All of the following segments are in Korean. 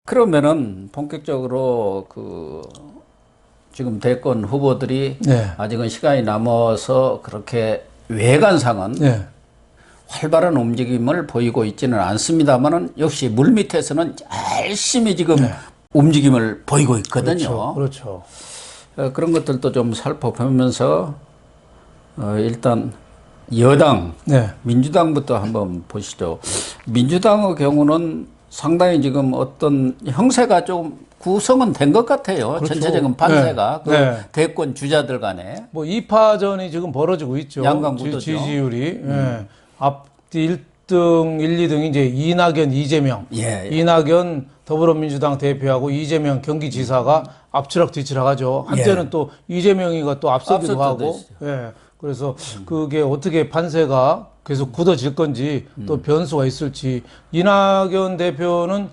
그러면은 본격적으로 지금 대권 후보들이 네. 아직은 시간이 남아서 그렇게 외관상은 네. 활발한 움직임을 보이고 있지는 않습니다만은 역시 물밑에서는 열심히 지금 움직임을 보이고 있거든요. 그렇죠. 그런 것들도 좀 살펴보면서 일단 여당 네. 민주당부터 한번 보시죠. 민주당의 경우는 상당히 지금 어떤 형세가 좀 구성은 된 것 같아요. 그렇죠. 전체적인 판세가 네. 네. 대권 주자들 간에 뭐 2파전이 지금 벌어지고 있죠. 양강구도죠. 지지율이. 앞뒤 1등, 1, 2등이 이제 이낙연, 이재명. 예. 이낙연 더불어민주당 대표하고 이재명 경기지사가 앞치락 뒤치락 하죠. 한때는 또 이재명이가 또 앞서기도 하고. 예. 그래서 그게 어떻게 판세가 계속 굳어질 건지 또 변수가 있을지. 이낙연 대표는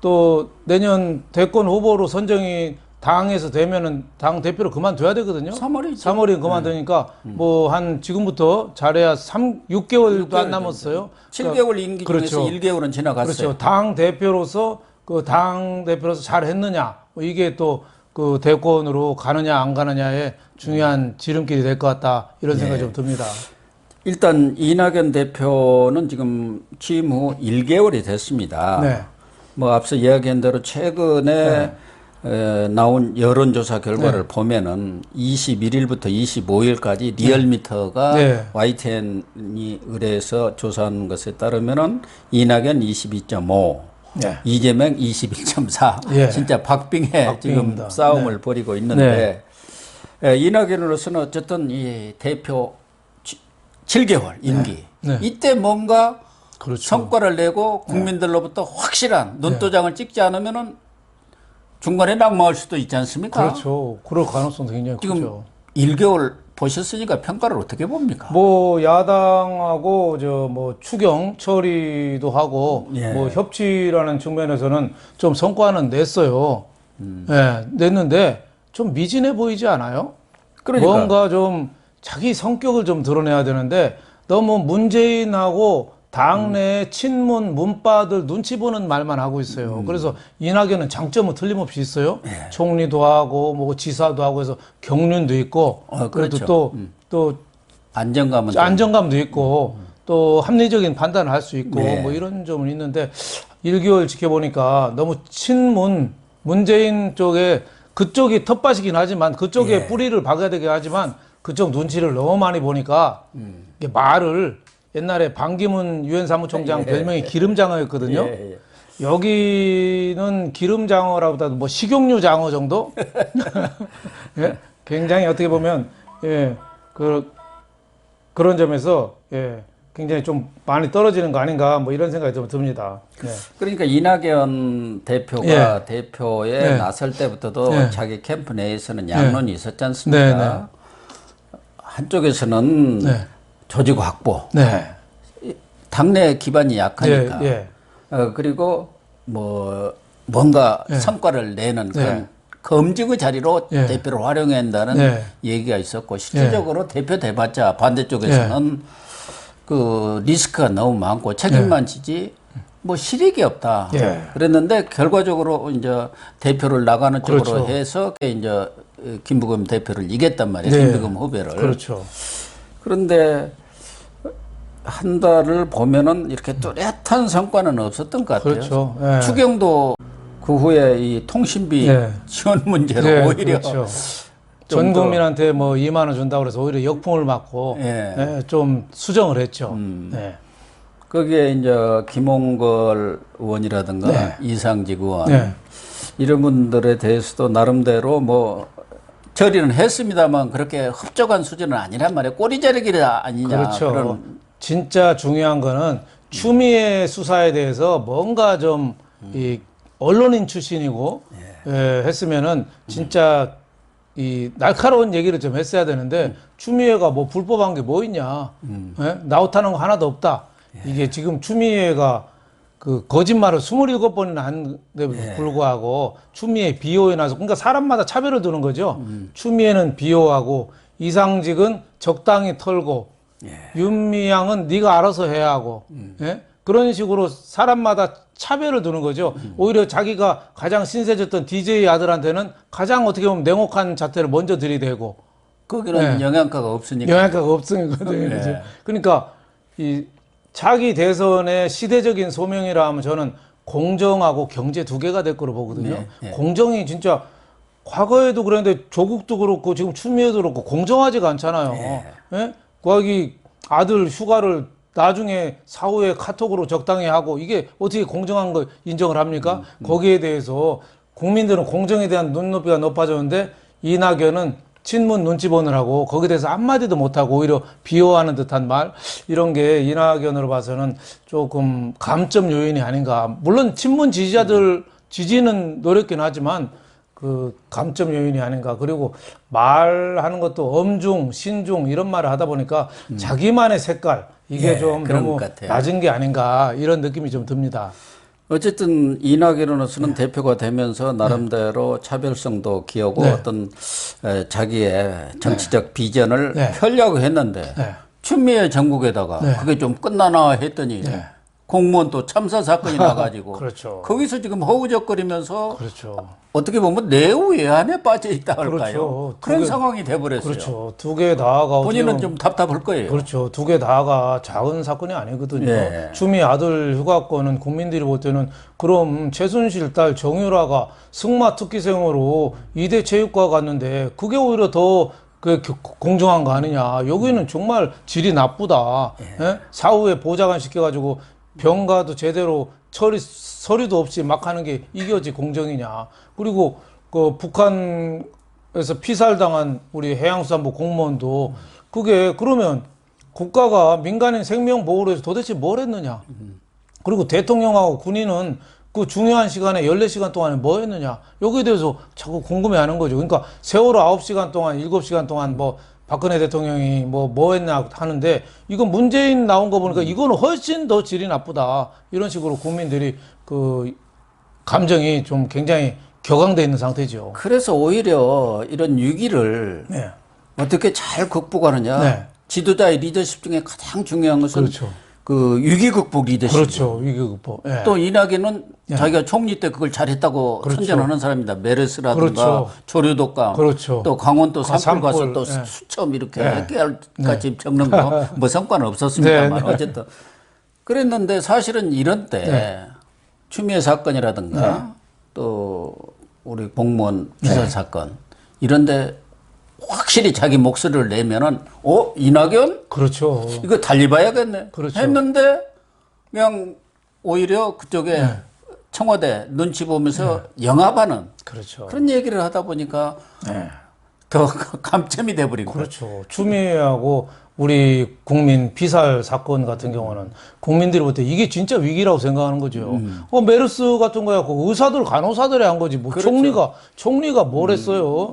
또 내년 대권 후보로 선정이 당에서 되면은 당 대표로 그만둬야 되거든요. 3월이 그만두니까 뭐 한 지금부터 잘해야 6개월도 안 남았어요. 7개월 임기 그렇죠. 중에서 1개월은 지나갔어요. 그렇죠. 당 대표로서 잘 했느냐. 뭐 이게 또 그 대권으로 가느냐 안 가느냐의 중요한 지름길이 될 것 같다. 이런 생각이 좀 듭니다. 일단 이낙연 대표는 지금 취임 후 1개월이 됐습니다. 네. 뭐 앞서 이야기한 대로 최근에 나온 여론조사 결과를 보면은 21일부터 25일까지 리얼미터가 YTN이 의뢰해서 조사한 것에 따르면은 이낙연 22.5, 이재명 21.4. 진짜 박빙의 지금 싸움을 벌이고 있는데 이낙연으로서는 어쨌든 이 대표 7개월 임기 이때 뭔가 성과를 내고 국민들로부터 확실한 눈도장을 찍지 않으면은 중간에 낙마할 수도 있지 않습니까? 그렇죠. 그럴 가능성도 굉장히 지금 크죠. 1개월 보셨으니까 평가를 어떻게 봅니까? 뭐 야당하고 뭐 추경 처리도 하고 뭐 협치라는 측면에서는 좀 성과는 냈어요. 냈는데 좀 미진해 보이지 않아요? 그러니까. 뭔가 좀 자기 성격을 좀 드러내야 되는데 너무 문재인하고 당내 친문 문파들 눈치 보는 말만 하고 있어요. 그래서 이낙연은 장점은 틀림없이 있어요. 총리도 하고 뭐 지사도 하고 해서 경륜도 있고 그렇죠. 또 안정감도 있고 또 합리적인 판단을 할 수 있고 뭐 이런 점은 있는데 1개월 지켜보니까 너무 친문 문재인 쪽에 그쪽이 텃밭이긴 하지만 그쪽에 뿌리를 박아야 되긴 하지만 그쪽 눈치를 너무 많이 보니까 이게 말을 옛날에 반기문 유엔 사무총장 별명이 기름장어였거든요. 여기는 기름장어라보다도 뭐 식용유 장어 정도? 굉장히 어떻게 보면 그런 점에서 굉장히 좀 많이 떨어지는 거 아닌가 뭐 이런 생각이 좀 듭니다. 그러니까 이낙연 대표가 대표에 나설 때부터도 자기 캠프 내에서는 양론이 있었지 않습니까? 한쪽에서는 조직 확보, 당내 기반이 약하니까, 그리고 뭐 뭔가 성과를 내는 그런 검증의 자리로 대표를 활용해야 한다는 얘기가 있었고 실질적으로 대표 돼봤자 반대쪽에서는 그 리스크가 너무 많고 책임만 지지 뭐 실익이 없다. 그랬는데 결과적으로 이제 대표를 나가는 쪽으로 해서 이제 김부겸 대표를 이겼단 말이에요. 김부겸 후배를. 그렇죠. 그런데 한 달을 보면은 이렇게 뚜렷한 성과는 없었던 것 같아요. 그렇죠. 추경도 그 후에 이 통신비 지원 문제로 오히려 전 국민한테 뭐 2만 원 준다고 그래서 오히려 역풍을 맞고 좀 수정을 했죠. 거기에 이제 김홍걸 의원이라든가 이상직 의원 이런 분들에 대해서도 나름대로 뭐 처리는 했습니다만 그렇게 흡족한 수준은 아니란 말이에요. 꼬리 자르기 아니냐. 그렇죠. 진짜 중요한 거는 추미애 수사에 대해서 뭔가 좀 이 언론인 출신이고 했으면은 진짜 이 날카로운 얘기를 좀 했어야 되는데 추미애가 뭐 불법한 게 뭐 있냐. 나웃하는 거 하나도 없다. 이게 지금 추미애가 그 거짓말을 27번이나 한데 불구하고 추미애 비호에 나서 그러니까 사람마다 차별을 두는 거죠. 추미애는 비호하고 이상직은 적당히 털고 윤미향은 네가 알아서 해야 하고 그런 식으로 사람마다 차별을 두는 거죠. 오히려 자기가 가장 신세졌던 DJ 아들한테는 가장 어떻게 보면 냉혹한 자태를 먼저 들이대고 거기는 영양가가 없으니까. 영향가가 없으니까. 네. 그러니까 이 자기 대선의 시대적인 소명이라 하면 저는 공정하고 경제 두 개가 될 거로 보거든요. 공정이 진짜 과거에도 그랬는데 조국도 그렇고 지금 추미애도 그렇고 공정하지가 않잖아요. 예? 거기 아들 휴가를 나중에 사후에 카톡으로 적당히 하고 이게 어떻게 공정한 거 인정을 합니까? 거기에 대해서 국민들은 공정에 대한 눈높이가 높아졌는데 이낙연은 친문 눈치 보느라고 거기에 대해서 한마디도 못하고 오히려 비호하는 듯한 말 이런 게 이낙연으로 봐서는 조금 감점 요인이 아닌가. 물론 친문 지지자들 지지는 노력긴 하지만 그 감점 요인이 아닌가. 그리고 말하는 것도 엄중, 신중 이런 말을 하다 보니까 자기만의 색깔 이게 좀 너무 낮은 게 아닌가 이런 느낌이 좀 듭니다. 어쨌든 이낙연으로서는 대표가 되면서 나름대로 차별성도 기하고 어떤 자기의 정치적 비전을 펴려고 했는데 추미애 정국에다가 그게 좀 끝나나 했더니 공무원 또 참사 사건이 나가지고 그렇죠. 거기서 지금 허우적거리면서 그렇죠. 어떻게 보면 내후 외환에 빠져 있다 할까요? 그렇죠. 그런 상황이 돼버렸어요. 그렇죠. 두 개 다가 본인은 좀 답답할 거예요. 그렇죠. 두 개 다가 작은 사건이 아니거든요. 추미애 아들 휴가권은 국민들이 볼 때는 그럼 최순실 딸 정유라가 승마 특기생으로 이대 체육과 갔는데 그게 오히려 더 공정한 거 아니냐. 여기는 정말 질이 나쁘다. 예? 사후에 보좌관 시켜가지고 병가도 제대로 서류도 없이 막 하는 게 이게 어찌 공정이냐. 그리고 그 북한에서 피살당한 우리 해양수산부 공무원도 그게 그러면 국가가 민간인 생명 보호를 해서 도대체 뭘 했느냐. 그리고 대통령하고 군인은 그 중요한 시간에 14시간 동안에 뭐 했느냐. 여기에 대해서 자꾸 궁금해 하는 거죠. 그러니까 세월호 9시간 동안, 7시간 동안 뭐 박근혜 대통령이 뭐 했냐 하는데 이건 문재인 나온 거 보니까 이거는 훨씬 더 질이 나쁘다. 이런 식으로 국민들이 그 감정이 좀 굉장히 격앙돼 있는 상태죠. 그래서 오히려 이런 위기를 어떻게 잘 극복하느냐. 지도자의 리더십 중에 가장 중요한 것은 그렇죠. 그 위기 극복 리더십. 그렇죠. 위기 극복. 또 이낙연은 자기가 총리 때 그걸 잘했다고 선전하는 사람입니다. 메르스라든가 조류독감, 또 강원도 산불 가서 또 수첩 이렇게 깨알같이 적는 거 뭐 성과는 없었습니다만 어쨌든 그랬는데 사실은 이런 때 추미애 사건이라든가 또 우리 공무원 피살 사건 이런데 확실히 자기 목소리를 내면은 이낙연? 그렇죠. 이거 달리 봐야겠네. 그렇죠. 했는데 그냥 오히려 그쪽에 청와대 눈치 보면서 영합하는 그런 얘기를 하다 보니까 더 감점이 돼버린 거예요. 그렇죠. 추미애하고 우리 국민 피살 사건 같은 경우는 국민들이 볼 때 이게 진짜 위기라고 생각하는 거죠. 메르스 같은 거야, 의사들, 간호사들이 한 거지. 뭐 총리가 뭘 했어요.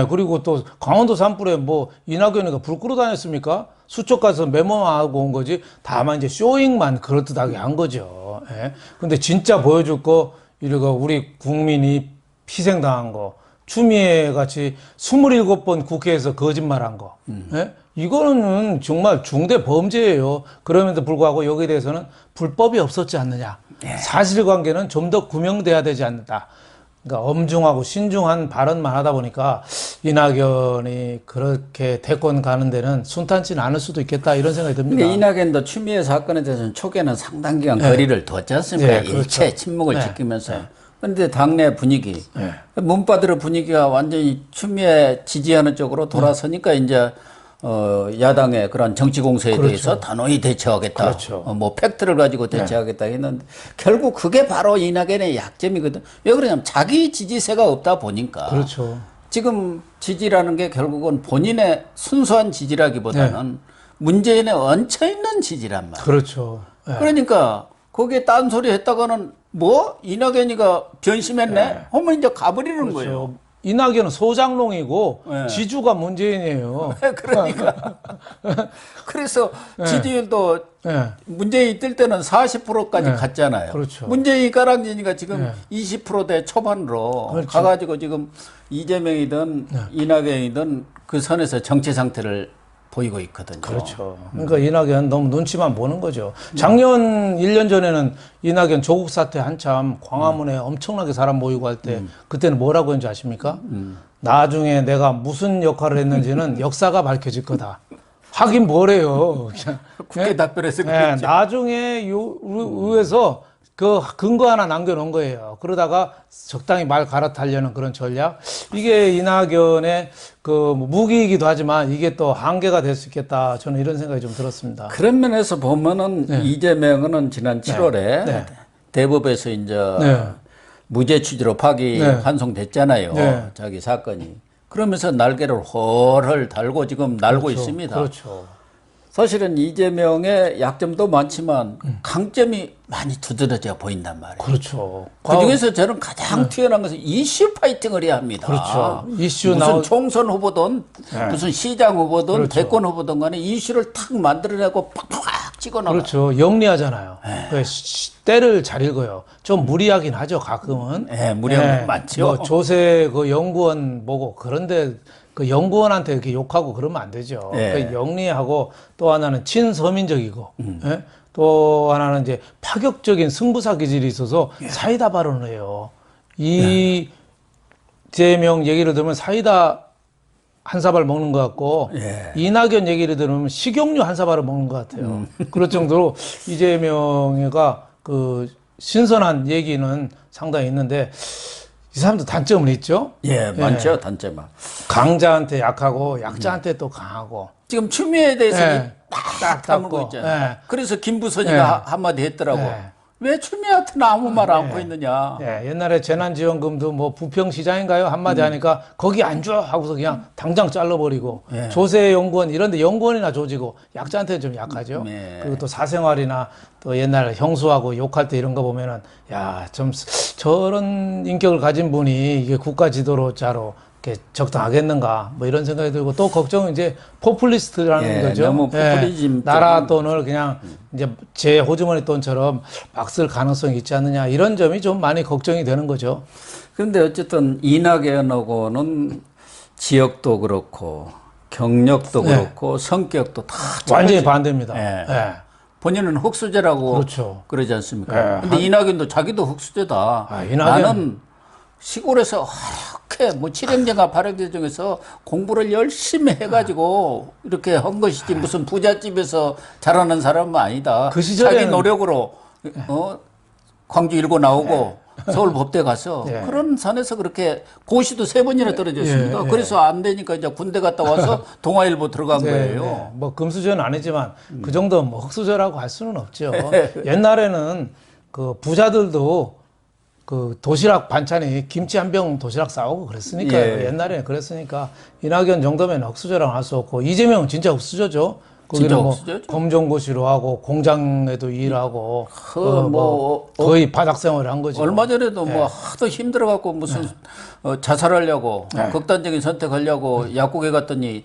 그리고 또 강원도 산불에 뭐 이낙연이가 불 끄러 다녔습니까? 수첩 가서 메모만 하고 온 거지. 다만 이제 쇼잉만 그럴듯하게 한 거죠. 근데 진짜 보여줄 거, 이거 우리 국민이 희생당한 거. 추미애 같이 27번 국회에서 거짓말한 거. 이거는 정말 중대 범죄예요. 그럼에도 불구하고 여기에 대해서는 불법이 없었지 않느냐. 사실관계는 좀 더 규명돼야 되지 않는다. 그러니까 엄중하고 신중한 발언만 하다 보니까 이낙연이 그렇게 대권 가는 데는 순탄치는 않을 수도 있겠다 이런 생각이 듭니다. 이낙연도 추미애 사건에 대해서는 초기에는 상당 기간 거리를 뒀지 않습니까? 일체 침묵을 지키면서. 그런데 당내 분위기, 문바들의 분위기가 완전히 추미애 지지하는 쪽으로 돌아서니까 이제 야당의 그런 정치 공세에 대해서 단호히 대처하겠다. 뭐 팩트를 가지고 대처하겠다 했는데 결국 그게 바로 이낙연의 약점이거든. 왜 그러냐면 자기 지지세가 없다 보니까. 지금 지지라는 게 결국은 본인의 순수한 지지라기보다는 문재인에 얹혀있는 지지란 말이에요. 그러니까 거기에 딴소리 했다가는 뭐 이낙연이가 변심했네? 하면 이제 가버리는 거예요. 이낙연은 소장농이고 지주가 문재인이에요. 그러니까. 그래서 지지율도 문재인이 뜰 때는 40%까지 갔잖아요. 문재인이 까랑지니까 지금 20%대 초반으로 가가지고 지금 이재명이든 이낙연이든 그 선에서 정치 상태를 보이고 있거든요. 그렇죠. 그러니까 이낙연 너무 눈치만 보는 거죠. 작년 1년 전에는 이낙연 조국 사태 한참 광화문에 엄청나게 사람 모이고 할 때 그때는 뭐라고 했는지 아십니까? 나중에 내가 무슨 역할을 했는지는 역사가 밝혀질 거다. 하긴 뭐래요. 그냥, 국회 답변에서 네, 나중에 의회에서 그 근거 하나 남겨놓은 거예요. 그러다가 적당히 말 갈아타려는 그런 전략. 이게 이낙연의 그 무기이기도 하지만 이게 또 한계가 될 수 있겠다. 저는 이런 생각이 좀 들었습니다. 그런 면에서 보면은 이재명은 지난 7월에 대법에서 이제 무죄 취지로 파기 환송됐잖아요. 자기 사건이. 그러면서 날개를 헐헐 달고 지금 날고 있습니다. 그렇죠. 사실은 이재명의 약점도 많지만 강점이 많이 두드러져 보인단 말이에요. 그렇죠. 그 중에서 저는 가장 튀어나온 것은 이슈 파이팅을 해야 합니다. 그렇죠. 이슈 무슨 총선 후보든 무슨 시장 후보든 그렇죠. 대권 후보든 간에 이슈를 탁 만들어내고 팍팍 찍어놔요. 그렇죠. 영리하잖아요. 때를 잘 읽어요. 좀 무리하긴 하죠, 가끔은. 네, 무리한 거 많죠. 뭐 조세 그 연구원 보고 그런데 그 연구원한테 이렇게 욕하고 그러면 안 되죠. 그러니까 영리하고 또 하나는 친서민적이고 또 하나는 이제 파격적인 승부사 기질이 있어서 사이다 발언을 해요. 이재명 얘기를 들으면 사이다 한 사발 먹는 것 같고 이낙연 얘기를 들으면 식용유 한 사발을 먹는 것 같아요. 그럴 정도로 이재명이가 그 신선한 얘기는 상당히 있는데 이 사람도 단점은 있죠? 많죠, 단점은. 강자한테 약하고 약자한테 또 강하고. 지금 추미애에 대해서 딱 다물고 있잖아요. 그래서 김부선이가 한마디 했더라고. 왜 추미애한테는 아무 말 안 하고 있느냐. 옛날에 재난지원금도 뭐 부평시장인가요? 한마디 하니까 거기 안 줘! 하고서 그냥 당장 잘라버리고 조세연구원 이런데 연구원이나 조지고 약자한테는 좀 약하죠. 그리고 또 사생활이나 또 옛날 형수하고 욕할 때 이런 거 보면은 야, 좀 저런 인격을 가진 분이 이게 국가 지도자로 이렇게 적당하겠는가 뭐 이런 생각이 들고 또 걱정은 이제 포퓰리스트라는 거죠. 너무 포퓰리즘 나라 돈을 그냥 이제 제 호주머니 돈처럼 막 쓸 가능성이 있지 않느냐 이런 점이 좀 많이 걱정이 되는 거죠. 그런데 어쨌든 이낙연하고는 지역도 그렇고 경력도 그렇고 성격도 다 완전히 반대입니다. 본인은 흑수저라고 그렇죠. 그러지 않습니까? 근데 이낙연도 자기도 흑수저다. 나는 시골에서 이렇게 뭐 칠행제가 발행된 중에서 공부를 열심히 해가지고 이렇게 한 것이지 무슨 부잣집에서 자라는 사람은 아니다. 그 시절에는 자기 노력으로 광주 일고 나오고 서울 법대 가서 그런 산에서 그렇게 고시도 3번이나 떨어졌습니다. 그래서 안 되니까 이제 군대 갔다 와서 동아일보 들어간 거예요. 뭐 금수저는 아니지만 그 정도 뭐 흑수저라고 할 수는 없죠. 옛날에는 그 부자들도 그 도시락 반찬이 김치 한 병 도시락 싸오고 그랬으니까요. 옛날에는 그랬으니까 이낙연 정도면 흑수저라고 할 수 없고 이재명은 진짜 흑수저죠. 거기는 뭐 검정고시로 하고 공장에도 일하고 거의 바닥 생활을 한 거죠. 얼마 전에도 뭐 하도 힘들어갖고 무슨 자살하려고 극단적인 선택하려고 약국에 갔더니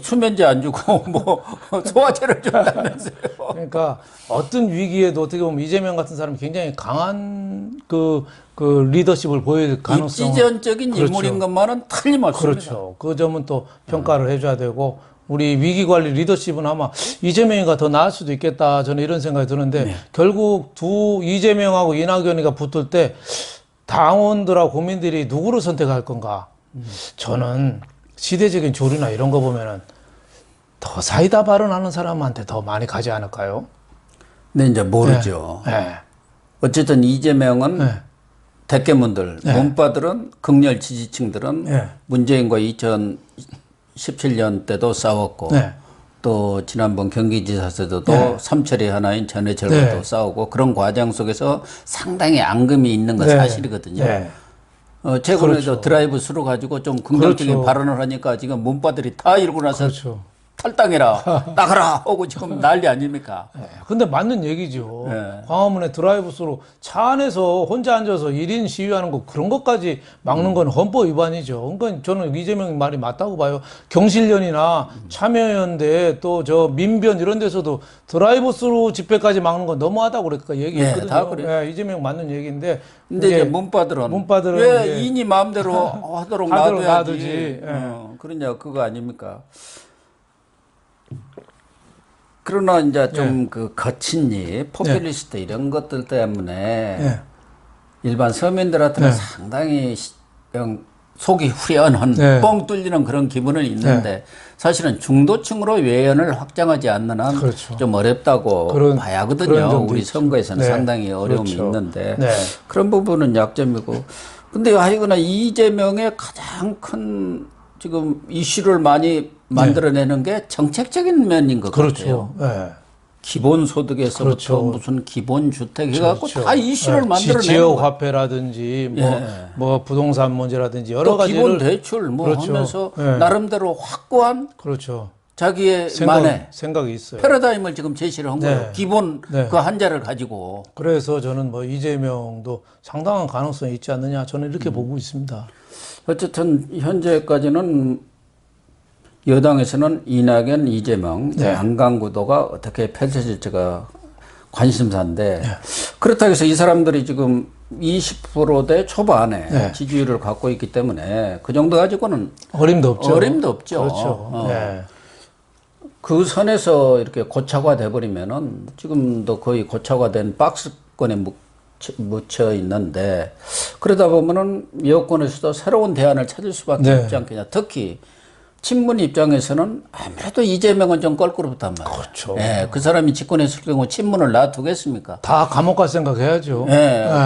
수면제 안 주고 뭐 소화제를 준다면서요. 그러니까 어떤 위기에도 어떻게 보면 이재명 같은 사람이 굉장히 강한 그 리더십을 보일 가능성. 입지전적인 인물인 것만은 틀림없습니다. 그렇죠. 그 점은 또 평가를 해줘야 되고. 우리 위기관리 리더십은 아마 이재명이가 더 나을 수도 있겠다. 저는 이런 생각이 드는데 결국 이재명하고 이낙연이가 붙을 때 당원들하고 국민들이 누구를 선택할 건가? 저는 시대적인 조류나 이런 거 보면은 더 사이다 발언하는 사람한테 더 많이 가지 않을까요? 근데 이제 모르죠. 어쨌든 이재명은 대깨문들, 문바들은 극렬 지지층들은 문재인과 2017년 때도 싸웠고 또 지난번 경기지사 때도 삼철이 하나인 전해철과도 싸우고 그런 과정 속에서 상당히 앙금이 있는 건 사실이거든요. 최근에도 드라이브 스루 가지고 좀 긍정적인 발언을 하니까 지금 문바들이 다 일고 나서 탈당해라, 나가라 하고 지금 난리 아닙니까? 근데 맞는 얘기죠. 광화문에 드라이브스루 차 안에서 혼자 앉아서 1인 시위하는 거 그런 것까지 막는 건 헌법 위반이죠. 그러니까 저는 이재명 말이 맞다고 봐요. 경실련이나 참여연대 또 저 민변 이런 데서도 드라이브스루 집회까지 막는 건 너무하다고 그러니까 얘기했거든요. 다 그래요. 이재명 맞는 얘기인데 근데 이제 문바들은 왜 인이 마음대로 하도록 놔둬야지. 그러냐 그거 아닙니까? 그러나 이제 좀 그 거친 일, 포퓰리스트 이런 것들 때문에 일반 서민들한테는 상당히 속이 후련한 뻥 뚫리는 그런 기분은 있는데 사실은 중도층으로 외연을 확장하지 않는 한 좀 어렵다고 봐야 하거든요. 우리 선거에서는 상당히 어려움이 있는데 그런 부분은 약점이고. 근데 하여간에 이재명의 가장 큰 지금 이슈를 많이 만들어내는 게 정책적인 면인 것 같아요. 기본소득에서부터 무슨 기본주택 해갖고 다 이슈를 만들어내는 지역 화폐라든지 뭐 부동산 문제라든지 여러 가지를 기본 대출 뭐 하면서 나름대로 확고한 자기의 생각이 있어요. 패러다임을 지금 제시를 한 거예요. 기본 그 한자를 가지고. 그래서 저는 뭐 이재명도 상당한 가능성이 있지 않느냐 저는 이렇게 보고 있습니다. 어쨌든 현재까지는 여당에서는 이낙연, 이재명 양강구도가 어떻게 펼쳐질지가 관심사인데 그렇다고 해서 이 사람들이 지금 20%대 초반에 지지율을 갖고 있기 때문에 그 정도 가지고는 어림도 없죠. 어림도 없죠. 그렇죠. 그 선에서 이렇게 고착화 돼버리면은 지금도 거의 고착화된 박스권에 묻혀 있는데 그러다 보면은 여권에서도 새로운 대안을 찾을 수밖에 없지 않겠냐. 특히 친문 입장에서는 아무래도 이재명은 좀 껄끄럽단 말이에요. 그렇죠. 그 사람이 집권에 있을 경우 친문을 놔두겠습니까? 다 감옥 갈 생각해야죠.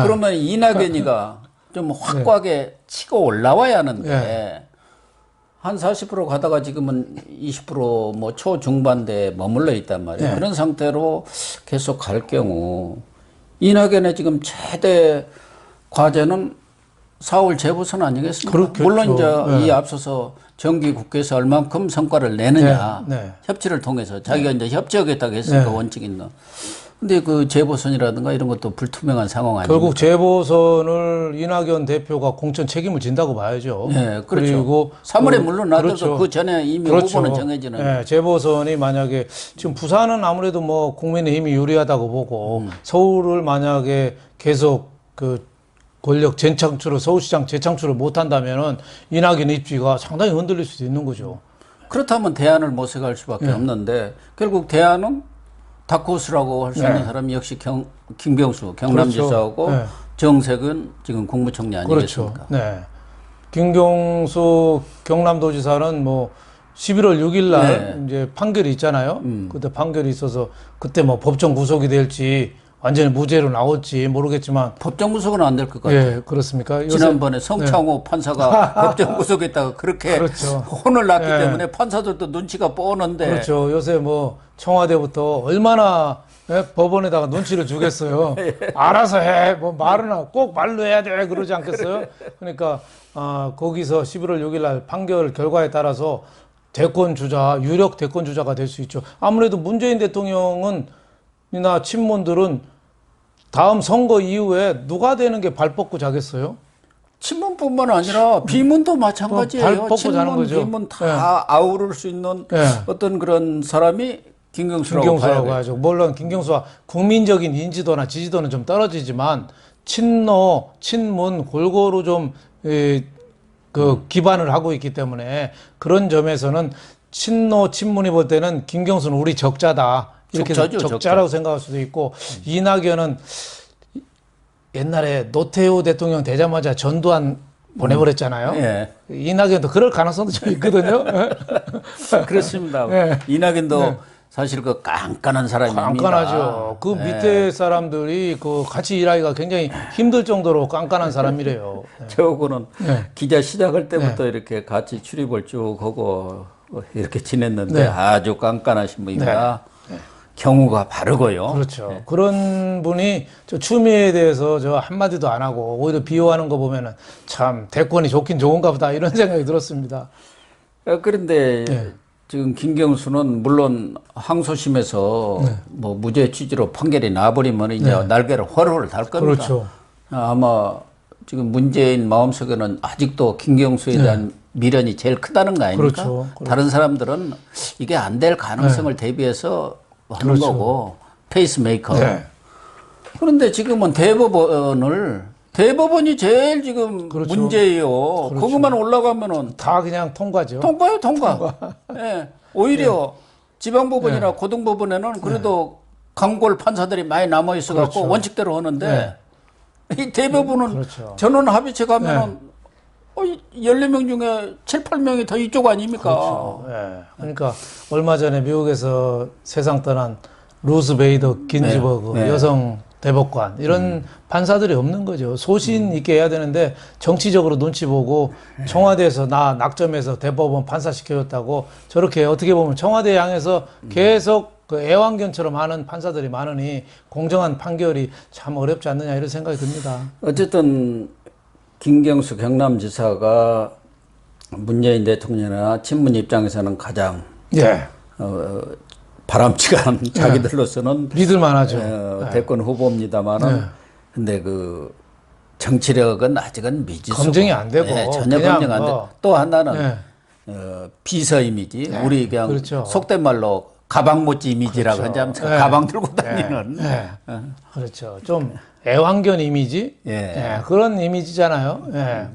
그러면 이낙연이가 좀 확고하게 치고 올라와야 하는데 한 40% 가다가 지금은 20%뭐 초중반대에 머물러 있단 말이에요. 그런 상태로 계속 갈 경우 이낙연의 지금 최대 과제는 4월 재보선 아니겠습니까? 그렇겠죠. 물론 이제 이 앞서서 정기 국회에서 얼만큼 성과를 내느냐 협치를 통해서 자기가 이제 협치하겠다고 했으니까 원칙인 거. 근데 그 재보선이라든가 이런 것도 불투명한 상황 아닙니까? 결국 재보선을 이낙연 대표가 공천 책임을 진다고 봐야죠. 그렇죠. 그리고 3월에 물러나더라도 그 전에 이미 후보는 정해지는. 재보선이 만약에 지금 부산은 아무래도 뭐 국민의힘이 유리하다고 보고 서울을 만약에 계속 그 권력 재창출을 서울시장 재창출을 못한다면은 이낙연 입지가 상당히 흔들릴 수도 있는 거죠. 그렇다면 대안을 모색할 수밖에 없는데 결국 대안은 다크호스라고 할 수 있는 사람이 역시 김경수 경남지사하고 정세균 지금 국무총리 아니겠습니까? 김경수 경남도지사는 뭐 11월 6일 날 이제 판결이 있잖아요. 그때 판결이 있어서 그때 뭐 법정 구속이 될지 완전히 무죄로 나올지 모르겠지만 법정 구속은 안 될 것 같아요. 그렇습니까? 지난번에 성창호 판사가 법정 구속했다가 그렇게 혼을 났기 때문에 판사들도 눈치가 뻔한데. 그렇죠. 요새 뭐 청와대부터 얼마나 법원에다가 눈치를 주겠어요. 알아서 해. 뭐 말은 꼭 말로 해야 돼. 그러지 않겠어요? 그러니까 거기서 11월 6일 날 판결 결과에 따라서 대권 주자, 유력 대권 주자가 될 수 있죠. 아무래도 문재인 대통령은 이나 친문들은 다음 선거 이후에 누가 되는 게 발 뻗고 자겠어요? 친문뿐만 아니라 비문도 마찬가지예요. 발 뻗고 자는 거죠. 비문 다 아우를 수 있는 어떤 그런 사람이 김경수라고 하죠. 물론 김경수와 국민적인 인지도나 지지도는 좀 떨어지지만 친노, 친문 골고루 좀 기반을 하고 있기 때문에 그런 점에서는 친노, 친문이 볼 때는 김경수는 우리 적자다. 이렇게 적자라고 생각할 수도 있고 이낙연은 옛날에 노태우 대통령 되자마자 전두환 보내버렸잖아요. 이낙연도 그럴 가능성도 좀 있거든요. 그렇습니다. 이낙연도 사실 그 깐깐한 사람입니다. 깐깐하죠. 그 밑에 사람들이 그 같이 일하기가 굉장히 힘들 정도로 깐깐한 사람이래요. 저거는 기자 시작할 때부터 이렇게 같이 출입을 쭉 하고 이렇게 지냈는데 아주 깐깐하신 분입니다. 경우가 바르고요. 그렇죠. 그런 분이 저 추미애에 대해서 저 한마디도 안 하고 오히려 비호하는 거 보면은 참 대권이 좋긴 좋은가 보다 이런 생각이 들었습니다. 그런데 지금 김경수는 물론 항소심에서 뭐 무죄 취지로 판결이 나버리면 이제 날개를 훨훨 달 겁니다. 그렇죠. 아마 지금 문재인 마음속에는 아직도 김경수에 대한 미련이 제일 크다는 거 아닙니까? 그렇죠. 다른 사람들은 이게 안 될 가능성을 대비해서 하는 거고 페이스메이커. 그런데 지금은 대법원이 제일 지금 문제예요. 그것만 올라가면은 다 그냥 통과죠. 통과. 오히려 지방법원이나 고등법원에는 그래도 강골 판사들이 많이 남아 있어갖고 그렇죠. 원칙대로 하는데 이 대법원은 그렇죠. 전원 합의체 가면은 14명 중에 7, 8명이 다 이쪽 아닙니까? 그렇죠. 예. 그러니까 얼마 전에 미국에서 세상 떠난 루스 베이더 긴즈버그 여성 대법관 이런 판사들이 없는 거죠. 소신 있게 해야 되는데 정치적으로 눈치 보고 청와대에서 나 낙점해서 대법원 판사 시켜줬다고 저렇게 어떻게 보면 청와대 향해서 계속 그 애완견처럼 하는 판사들이 많으니 공정한 판결이 참 어렵지 않느냐 이런 생각이 듭니다. 어쨌든 김경수 경남지사가 문재인 대통령이나 친문 입장에서는 가장 바람직한 자기들로서는 믿을만하죠. 대권 후보입니다만은 근데 그 정치력은 아직은 미지수 검증이 안 되고 전혀 검증 안 돼. 또 하나는 비서 이미지 우리 그냥 그렇죠. 속된 말로 가방 못지 이미지라고 하자면 가방 들고 다니는 그렇죠. 좀 애완견 이미지 그런 이미지잖아요.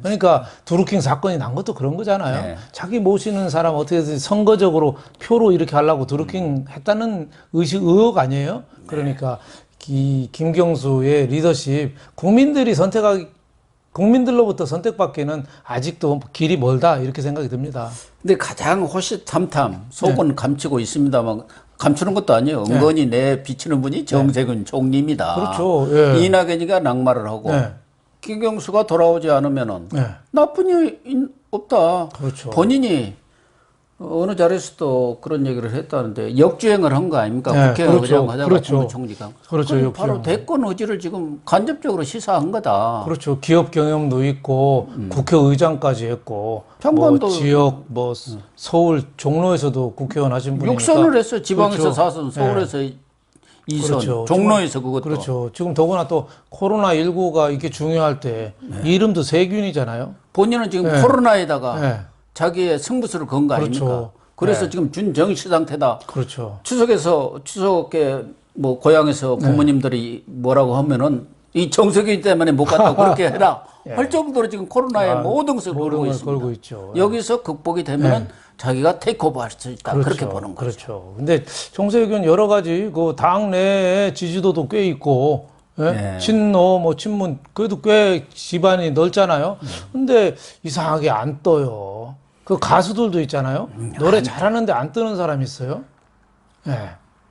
그러니까 드루킹 사건이 난 것도 그런 거잖아요. 자기 모시는 사람 어떻게든 선거적으로 표로 이렇게 하려고 드루킹 했다는 의혹 아니에요? 그러니까 이 김경수의 리더십 국민들로부터 선택받기는 아직도 길이 멀다 이렇게 생각이 듭니다. 근데 가장 호시탐탐 속은 감추고 있습니다만 감추는 것도 아니에요. 은근히 내 비치는 분이 정세균 총리입니다. 그렇죠. 이낙연이가 낙마를 하고 김경수가 돌아오지 않으면은 나쁜 일 없다. 그렇죠. 본인이 어느 자리에서도 그런 얘기를 했다는데 역주행을 한 거 아닙니까? 그렇죠. 국회의장 그렇죠. 국무총리가. 그렇죠. 바로 대권 의지를 지금 간접적으로 시사한 거다. 그렇죠. 기업 경험도 있고 국회의장까지 했고 장관도 지역 서울 종로에서도 국회의원 하신 분이니까 육선을 했어. 지방에서 그렇죠. 4선, 서울에서 2선, 그렇죠. 종로에서 그것도. 그렇죠. 지금 더구나 또 코로나19가 이렇게 중요할 때 이름도 세균이잖아요. 본인은 지금 코로나에다가 자기의 승부수를 건 거 아닙니까? 그렇죠. 그래서 지금 준정시 상태다. 그렇죠. 추석에 뭐 고향에서 부모님들이 뭐라고 하면은 이 정세균 때문에 못 갔다고 그렇게 해라. 할 정도로 지금 코로나에 모든 것을 걸고 있습니다. 걸고 있죠. 여기서 극복이 되면은 자기가 테이크오버 할 수 있다. 그렇죠. 그렇게 보는 거죠. 그렇죠. 근데 정세균 여러 가지 그 당 내에 지지도도 꽤 있고 친노 친문 그래도 꽤 집안이 넓잖아요. 근데 이상하게 안 떠요. 그 가수들도 있잖아요. 노래 잘하는데 안 뜨는 사람이 있어요.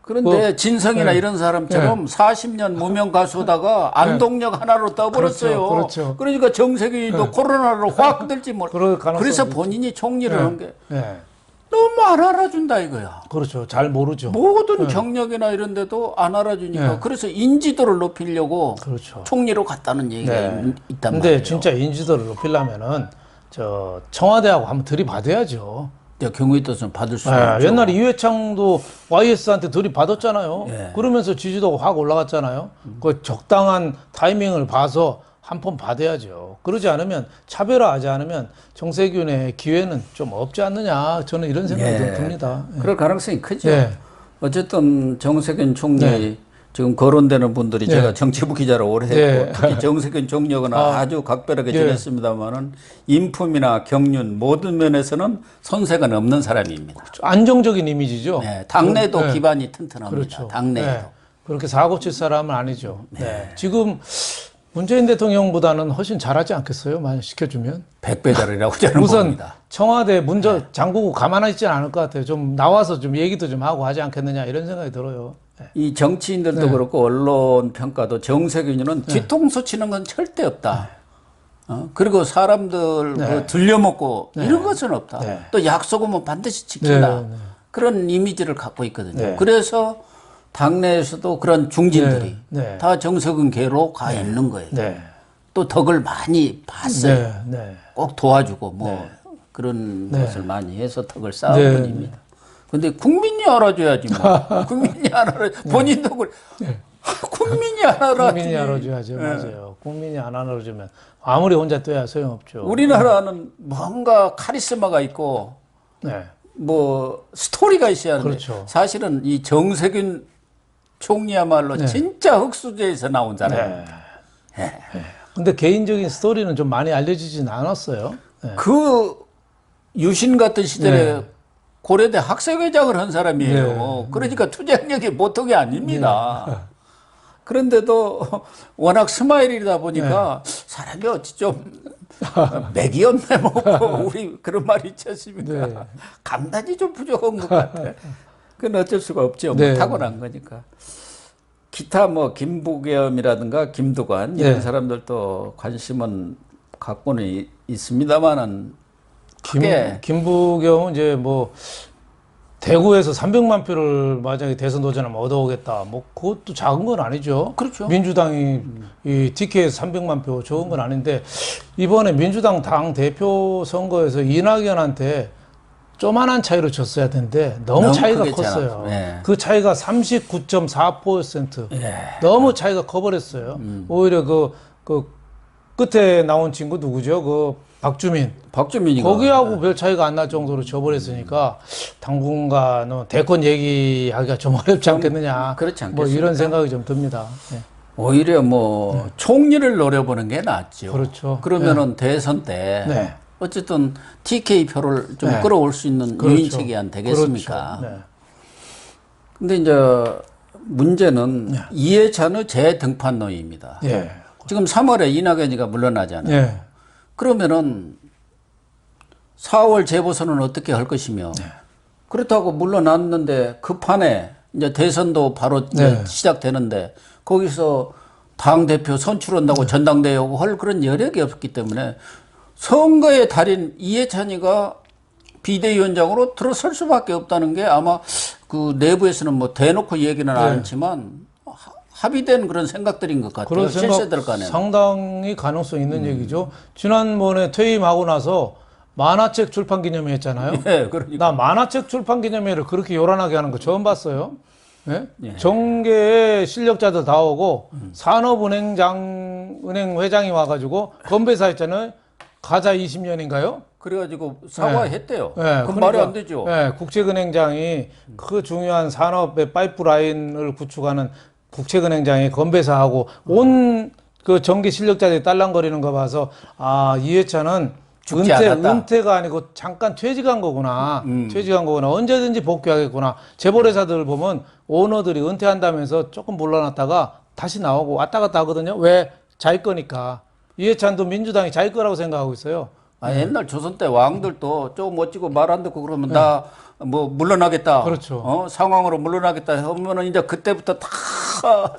그런데 진성이나 이런 사람처럼 40년 무명 가수다가 안동역 하나로 떠버렸어요. 그렇죠. 그러니까 정세균이도 코로나로 확 들지 뭘. 그럴 가능성이 그래서 본인이 총리를 한 게 네. 너무 안 알아준다 이거야. 그렇죠. 잘 모르죠. 모든 경력이나 이런 데도 안 알아주니까 그래서 인지도를 높이려고 그렇죠. 총리로 갔다는 얘기가 있단 근데 말이에요. 진짜 인지도를 높이려면은 청와대하고 한번 들이받아야죠. 경우에 따라서는 받을 수 있죠. 옛날에 이회창도 YS한테 들이받았잖아요. 그러면서 지지도가 확 올라갔잖아요. 그 적당한 타이밍을 봐서 한 번 받아야죠. 그러지 않으면 차별화하지 않으면 정세균의 기회는 좀 없지 않느냐 저는 이런 생각이 좀 듭니다. 그럴 가능성이 크죠. 어쨌든 정세균 총리 지금 거론되는 분들이 제가 정치부 기자를 오래 했고 특히 정세균 총리하고는 아주 각별하게 지냈습니다만은 인품이나 경륜 모든 면에서는 손색은 없는 사람입니다. 그렇죠. 안정적인 이미지죠. 당내도 기반이 튼튼합니다. 그렇죠. 당내에도. 그렇게 사고 칠 사람은 아니죠. 지금 문재인 대통령보다는 훨씬 잘하지 않겠어요? 만약 시켜주면. 100배 잘이라고 저는 우선 봅니다. 청와대 문 잠그고 가만히 있지는 않을 것 같아요. 좀 나와서 좀 얘기도 좀 하고 하지 않겠느냐 이런 생각이 들어요. 이 정치인들도 그렇고 언론 평가도 정세균이는 뒤통수 치는 건 절대 없다. 그리고 사람들 들려먹고 이런 것은 없다. 또 약속은 반드시 지킨다. 그런 이미지를 갖고 있거든요. 그래서 당내에서도 그런 중진들이 다 정세균계로 가 있는 거예요. 또 덕을 많이 봤어요. 꼭 도와주고 그런 것을 많이 해서 덕을 쌓은 분입니다. 근데 국민이 알아줘야지 뭐. 국민이 알아줘. 본인 덕을 국민이 알아줘야지. 국민이 알아줘야죠. 맞아요. 국민이 안 알아주면 아무리 혼자 떠야 소용없죠. 우리나라는 뭔가 카리스마가 있고 뭐 스토리가 있어야 하는데 사실은 이 정세균 총리야말로 진짜 흙수저에서 나온 사람입니다. 근데 개인적인 스토리는 좀 많이 알려지진 않았어요. 그 유신 같은 시절에 고려대 학생회장을 한 사람이에요. 네. 그러니까 투쟁력이 보통이 아닙니다. 그런데도 워낙 스마일이다 보니까 사람이 어찌 좀 맥이 없네 먹고 우리 그런 말이 있지 않습니까? 네. 감당이 좀 부족한 것 같아. 그건 어쩔 수가 없죠. 네. 뭐 타고난 거니까. 기타 뭐 김부겸이라든가 김두관 이런 네. 사람들도 관심은 갖고는 있습니다만은 김부겸은 이제 뭐 대구에서 300만 표를 만약에 대선 도전하면 얻어오겠다. 뭐 그것도 작은 건 아니죠. 그렇죠. 민주당이 이 TK에서 300만 표 적은 건 아닌데 이번에 민주당 당 대표 선거에서 이낙연한테 조만한 차이로 졌어야 되는데 너무 차이가 컸어요. 예. 그 차이가 39.4%. 예. 너무 차이가 커버렸어요. 오히려 그 끝에 나온 친구 누구죠? 그 박주민이가 거기하고 별 차이가 안 날 정도로 져버렸으니까 당분간은 대권 얘기하기가 좀 어렵지 않겠느냐. 그렇지 않겠습니까? 뭐 이런 생각이 좀 듭니다. 네. 오히려 뭐 총리를 노려보는 게 낫죠. 그렇죠. 그러면은 대선 때 네. 어쨌든 TK 표를 좀 네. 끌어올 수 있는 그렇죠. 유인책이 안 되겠습니까? 그렇죠. 네. 근데 이제 문제는 이해찬의 재등판론입니다. 예. 지금 3월에 이낙연이가 물러나잖아요. 예. 그러면은 4월 재보선은 어떻게 할 것이며 그렇다고 물러났는데 그 판에 이제 대선도 바로 이제 시작되는데 거기서 당 대표 선출한다고 전당대회 오고 할 그런 여력이 없기 때문에 선거의 달인 이해찬이가 비대위원장으로 들어설 수밖에 없다는 게 아마 그 내부에서는 뭐 대놓고 얘기는 않지만 합의된 그런 생각들인 것 같아요. 그런 생각 실세들 간에 상당히 가능성 있는 얘기죠. 지난번에 퇴임하고 나서 만화책 출판 기념회 했잖아요. 예, 그러니까. 나 만화책 출판 기념회를 그렇게 요란하게 하는 거 처음 봤어요. 예? 예. 정계의 실력자들 다 오고 은행 회장이 와가지고 건배사 했잖아요. 가자 20년인가요? 그래가지고 사과했대요. 네, 그건 말이 안 되죠. 네, 국책은행장이 그 중요한 산업의 파이프라인을 구축하는 국책은행장이 건배사하고 온 그 정계 실력자들이 딸랑거리는 거 봐서 아 이해찬은 은퇴가 아니고 잠깐 퇴직한 거구나. 퇴직한 거구나. 언제든지 복귀하겠구나. 재벌회사들 보면 오너들이 은퇴한다면서 조금 물러났다가 다시 나오고 왔다 갔다 하거든요. 왜? 자기 거니까. 이해찬도 민주당이 자기 거라고 생각하고 있어요. 아, 옛날 조선 때 왕들도 좀 멋지고 말 안 듣고 그러면 나 뭐 물러나겠다. 그렇죠. 상황으로 물러나겠다 하면은 이제 그때부터 다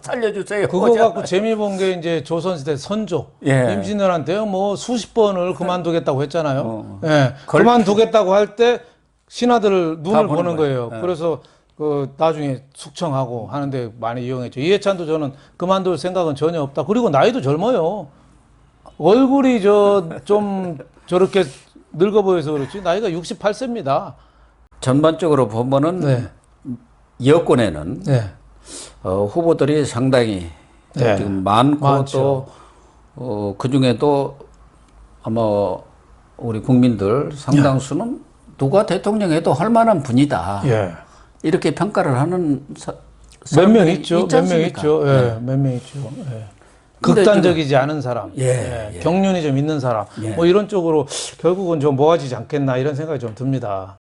살려주세요. 그거 갖고 재미 본 게 이제 조선시대 선조. 예. 임진왜란때요. 뭐 수십 번을 그만두겠다고 했잖아요. 예. 그만두겠다고 할 때 신하들 눈을 보는 거예요. 그래서 그 나중에 숙청하고 하는데 많이 이용했죠. 이해찬도 저는 그만둘 생각은 전혀 없다. 그리고 나이도 젊어요. 얼굴이 좀 저렇게 늙어 보여서 그렇지 나이가 68세입니다. 전반적으로 보면은 여권에는 후보들이 상당히 지금 많고 또 그 중에도 아마 우리 국민들 상당수는 누가 대통령 해도 할 만한 분이다. 이렇게 평가를 하는 몇 명 있죠. 몇 명 있죠. 몇 명 있죠. 극단적이지 않은 사람, 경륜이 좀 있는 사람, 뭐 이런 쪽으로 결국은 좀 모아지지 않겠나 이런 생각이 좀 듭니다.